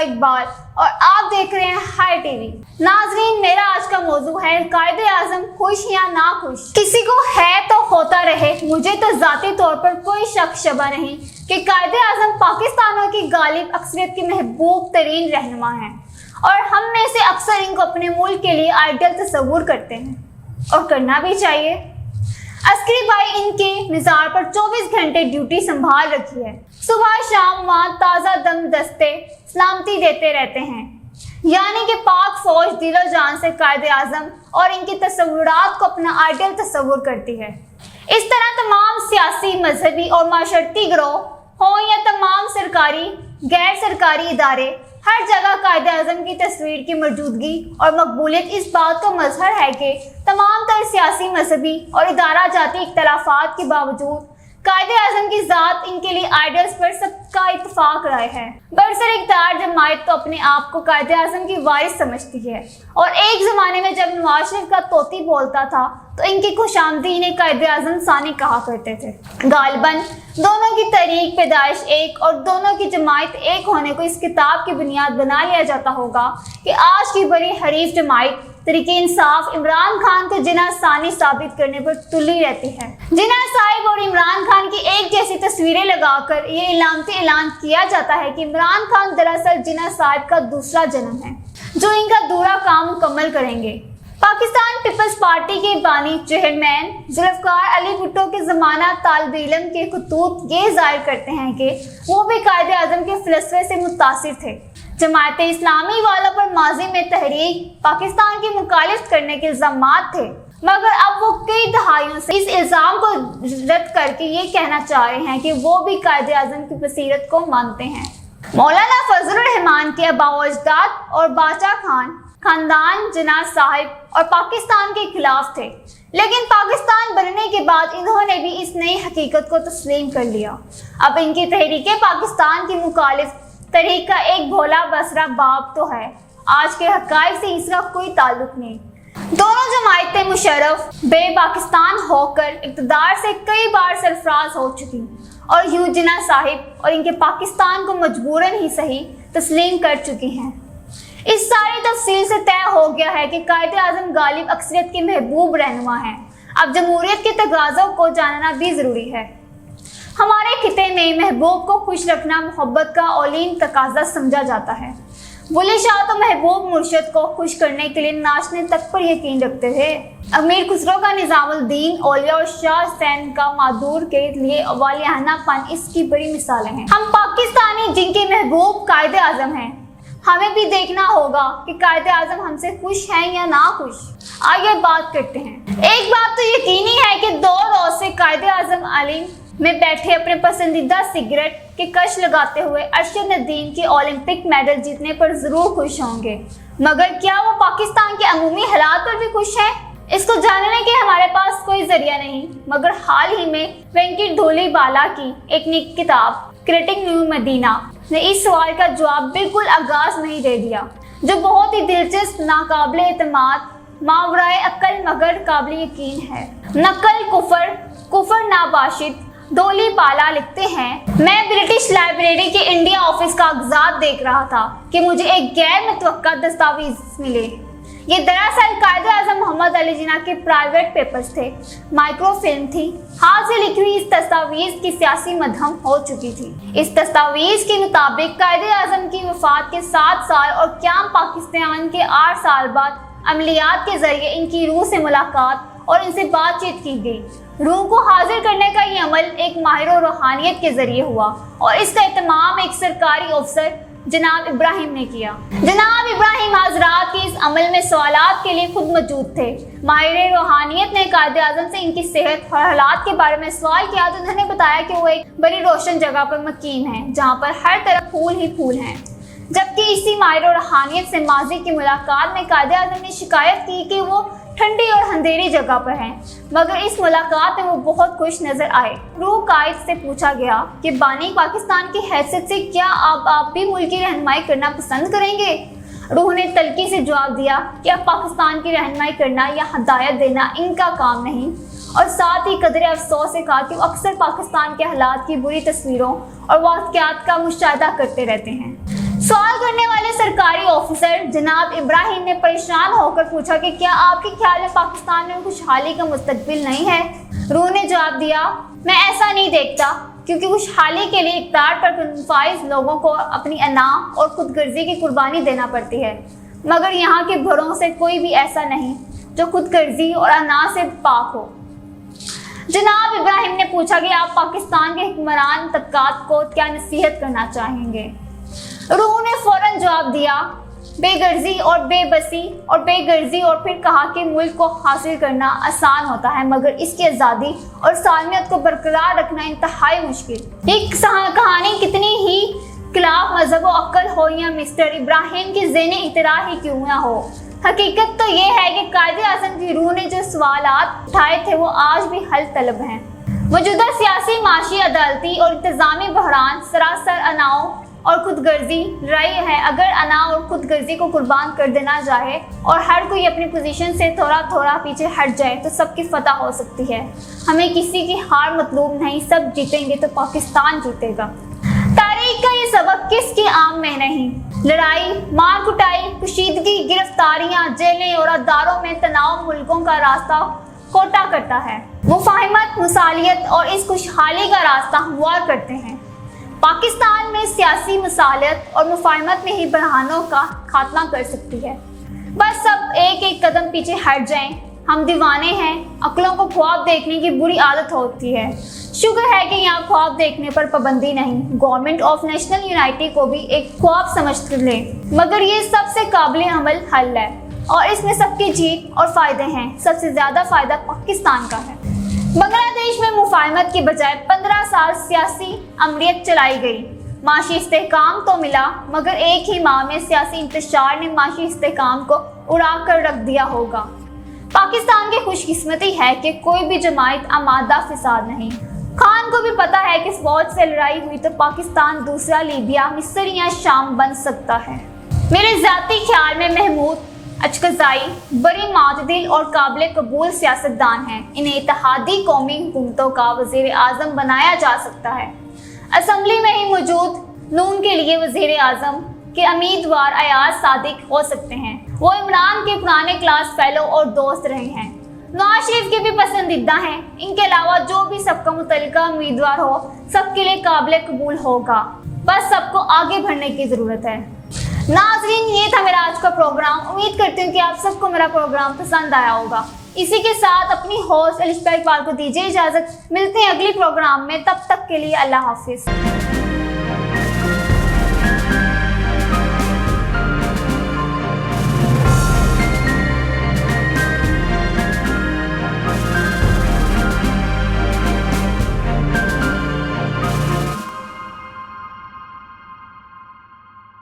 इकबाल और आप देख रहे हैं हाई टीवी। नाजरीन, मेरा आज का मौजू है कायदे आजम खुश या ना खुश। किसी को है तो होता रहे, मुझे तो जाती तौर पर कोई शक शबा नहीं कि कायदे आजम पाकिस्तानियों की गालिब अक्सरियत की महबूब तरीन रहनुमा हैं और हम में से अक्सर इनको अपने मुल्क के लिए आइडियल तस्वुर करते हैं और करना भी चाहिए। अस्करी भाई इनके मिजाज पर 24 घंटे ड्यूटी संभाल रखी है। सुबह शाम वहाँ ताज़ा दम दस्ते सलामती देते रहते हैं, यानी कि पाक फौज दिलो जान से कायदे आजम और इनकी तस्वुरात को अपना आइडियल तस्वुर करती है। इस तरह तमाम सियासी, मजहबी और माशरती गिरोह हों या तमाम सरकारी गैर सरकारी इदारे, हर जगह कायदे आजम की तस्वीर की मौजूदगी और मकबूलियत इस बात का मजहर है कि तमाम तर सियासी, मजहबी और इदारा जाती इख्तलाफात के बावजूद कायदे आजम की ज़ात इनके लिए आइडियल्स पर सबका इत्तफाक राय है। बरसर इख्तियार जमायत तो अपने आप को कायदे आजम की वारिस समझती है और एक ज़माने में जब नवाज शरीफ का तोती बोलता था तो इनकी खुशामदी इन्हें कायदे आजम सानी कहा करते थे। गालिबन दोनों की तारीख पैदाइश एक और दोनों की जमायत एक होने को इस किताब की बुनियाद बना लिया जाता होगा कि आज की बड़ी हरीफ जमायत तरीके इंसाफ इमरान खान को जिना सानी साबित करने पर तुली रहती है। जिना साहिब और इमरान खान की एक जैसी तस्वीरें लगाकर ये इलामती ऐलान किया जाता है कि इमरान खान दरअसल जिना साहिब का दूसरा जन्म है जो इनका दूसरा काम मुकम्मल करेंगे। पाकिस्तान पीपल्स पार्टी के बानी चेयरमैन जुल्फकार अली भुट्टो के ज़माना तालिब इल्म के खतूत ये जाहिर करते हैं कि वो भी कायदे आजम के फलसफे से मुतासिर थे। जमायत इस्लामी वालों पर माजी में तहरीक पाकिस्तान की मुखालिफ करने के इल्जामात थे, मगर अब वो कई दहाइयों से इस इल्ज़ाम को रद्द करके ये कहना चाह रहे हैं कि वो भी कायदे आजम की बसीरत को मानते हैं। मौलाना फजलुर रहमान के अबाओजदाद और बादशाह खान खानदान जिना साहिब और पाकिस्तान के खिलाफ थे, लेकिन पाकिस्तान बनने के बाद इन्होंने भी इस नई हकीकत को तस्लीम कर लिया। अब इनकी तहरीक पाकिस्तान की मुखालिफ तहरीक का एक भोला बसरा बाप तो है, आज के हक़ाइक़ से इसका कोई ताल्लुक नहीं। दोनों जमायतें मुशर्रफ बे पाकिस्तान होकर इक़्तिदार से कई बार सरफराज हो चुकी और यूं जिना साहिब और इनके पाकिस्तान को मजबूरन ही सही तस्लीम कर चुकी हैं। इस सारी तफसील से तय हो गया है कि कायदे आजम गालिब अक्सरियत के महबूब रहनुमा हैं। अब जमहूरियत के तगाज़ों को जानना भी ज़रूरी है। हमारे खिते में महबूब को खुश रखना मोहब्बत का औलीन तकाजा समझा जाता है। बुले शाह तो महबूब मुर्शद को खुश करने के लिए नाचने तक पर यकीन रखते थे। अमीर खुसरो का निज़ामुद्दीन औलिया और शाह हुसैन का मादूर के लिए वालियानापन इसकी बड़ी मिसालें हैं। हम पाकिस्तानी जिनके महबूब कायदे आजम हैं, हमें भी देखना होगा कि कायदे आजम हमसे खुश हैं या ना खुश। आगे बात करते हैं। एक बात तो यकीनी है कि 2 रोज से कायदे आजम आलिम में बैठे अपने पसंदीदा सिगरेट के कश लगाते हुए अरशद नदीम के ओलंपिक मेडल जीतने पर जरूर खुश होंगे, मगर क्या वो पाकिस्तान के अमूमी हालात पर भी खुश हैं? इसको जानने के हमारे पास कोई जरिया नहीं, मगर हाल ही में वेंकट धोलीबाला की एक नई किताब क्रिएटिंग न्यू मदीना ने इस सवाल का जवाब बिल्कुल आगाज नहीं दे दिया, जो बहुत ही दिलचस्प, नाकाबिले एतमाद, मावराए अक्ल मगर काबिल यकीन है। नकल कुफर नाबाशिद धोलीबाला लिखते हैं, मैं ब्रिटिश लाइब्रेरी के इंडिया ऑफिस का कागजात देख रहा था कि मुझे एक गैर मुतवक्का दस्तावेज मिले। ये दरअसल कायदे आजम मोहम्मद अली जिन्ना के प्राइवेट पेपर्स थे। माइक्रोफिल्म थी। हाथ से लिखी हुई इस दस्तावेज की सियासी मधम हो चुकी थी। इस दस्तावेज के मुताबिक कायदे आजम की वफात के 7 साल और क़याम पाकिस्तान के 8 साल बाद अमलियात के जरिए इनकी रूह से मुलाकात और इनसे बातचीत की गई। रूह को हाजिर करने का ये अमल एक माहिर रूहानियत के जरिए हुआ और इसका एहतमाम एक सरकारी अफसर जनाब इब्राहिम ने किया। जनाब इब्राहिम हजरात के इस अमल में सवालात के लिए खुद मौजूद थे। माहिर रूहानियत ने कायदे आजम से इनकी सेहत और हालात के बारे में सवाल किया तो उन्होंने बताया कि वो एक बड़ी रोशन जगह पर मकीन है जहाँ पर हर तरफ फूल ही फूल हैं। जबकि इसी माहिर रूहानियत से माजी की मुलाकात में कायदे आजम ने शिकायत की कि वो ठंडी और अंधेरी जगह पर हैं, मगर इस मुलाकात में वो बहुत खुश नजर आए। रूह कायद से पूछा गया कि बानी पाकिस्तान की हैसियत से क्या आप भी मुल्क की रहनुमाई करना पसंद करेंगे? रूह ने तल्खी से जवाब दिया कि अब पाकिस्तान की रहनुमाई करना या हदायत देना इनका काम नहीं, और साथ ही कदरे अफसोस से कहा कि वो अक्सर पाकिस्तान के हालात की बुरी तस्वीरों और वाक़यात का मुशाहिदा करते रहते हैं। सवाल करने वाले सरकारी ऑफिसर जनाब इब्राहिम ने परेशान होकर पूछा कि क्या आपके ख्याल में पाकिस्तान में खुशहाली का मुस्तकबिल नहीं है? रूह ने जवाब दिया, मैं ऐसा नहीं देखता, क्योंकि खुशहाली के लिए इक़्तिदार पर फाइज लोगों को अपनी अना और खुदगर्जी की कुर्बानी देना पड़ती है, मगर यहाँ के बड़ों से कोई भी ऐसा नहीं जो खुदगर्जी और अना से पाक हो। जनाब इब्राहिम ने पूछा कि आप पाकिस्तान के हुक्मरान तबकात को क्या नसीहत करना चाहेंगे? रूह ने फौरन जवाब दिया, बेगर्जी और बेबसी और बेगर्जी, और फिर कहा कि मुल्क को हासिल करना आसान होता है, मगर इसकी आज़ादी और सालमियत को बरकरार रखना इंतहाई मुश्किल। एक कहानी कितनी ही खिलाफ मजहब व अक्ल हो या मिस्टर इब्राहिम की ज़ेने इतरा ही क्यों ना हो, हकीकत तो ये है कि कायदे आज़म की रूह ने जो सवालात उठाए थे वो आज भी हल तलब हैं। मौजूदा सियासी, माशी, अदालती और इंतज़ामी बहरान सरासर अनाओ और खुदगर्जी लड़ाई है। अगर अना और खुदगर्जी को कुर्बान कर देना जाए और हर कोई अपनी पोजीशन से थोड़ा थोड़ा पीछे हट जाए तो सबकी फतह हो सकती है। हमें किसी की हार मतलूब नहीं, सब जीतेंगे तो पाकिस्तान जीतेगा। तारीख का ये सबक किसकी आम में नहीं, लड़ाई, मार कुटाई, कशीदगी, गिरफ्तारियां, जेलें और अदारों में तनाव मुल्कों का रास्ता खोटा करता है। मुफाहिमत, मुसालियत और इस खुशहाली का रास्ता हमवार करते हैं। पाकिस्तान में सियासी मसालियत और मुफाहिमत में ही बहरानों का खात्मा कर सकती है। बस सब एक एक कदम पीछे हट जाएं। हम दीवाने हैं, अक्लों को ख्वाब देखने की बुरी आदत होती है। शुक्र है कि यहाँ ख्वाब देखने पर पाबंदी नहीं। गवर्नमेंट ऑफ नेशनल यूनिटी को भी एक ख्वाब समझ कर लें, मगर ये सबसे काबिल अमल हल है और इसमें सबकी जीत और फायदे हैं। सबसे ज्यादा फायदा पाकिस्तान का है। बांग्लादेश में मुफाहिमत की बजाय 15 साल सियासी अमलीत चलाई गई। माशी इस्तेहकाम तो मिला, मगर एक ही माह में सियासी इंतशार ने माशी इस्तेहकाम को उड़ा कर रख दिया होगा। पाकिस्तान की खुशकिस्मती है कि कोई भी जमात आमादा फिसाद नहीं। खान को भी पता है कि फौज से लड़ाई हुई तो पाकिस्तान दूसरा लीबिया, मिस्र या शाम बन सकता है। मेरे ज़ाती ख्याल में महमूद अचकज़ाई बड़ी मातदिल और काबिल कबूल सियासतदान हैं। इन्हें इत्तेहादी कौमी हुकूमतों का वज़ीर आज़म बनाया जा सकता है। असम्बली में ही मौजूद नून के लिए वज़ीर आज़म के उम्मीदवार अयाज सादिक हो सकते हैं। वो इमरान के पुराने क्लास फेलो और दोस्त रहे हैं। नवाज शरीफ के भी पसंदीदा हैं। इनके अलावा जो भी सबका मुतल्लिका उम्मीदवार हो सबके लिए काबिल कबूल होगा। बस सबको आगे बढ़ने की ज़रूरत है। नाज़रीन, ये था मेरा आज का प्रोग्राम। उम्मीद करती हूँ कि आप सबको मेरा प्रोग्राम पसंद आया होगा। इसी के साथ अपनी होस्ट अलिशा इकबाल को दीजिए इजाज़त। मिलते हैं अगली प्रोग्राम में, तब तक के लिए अल्लाह हाफिज़।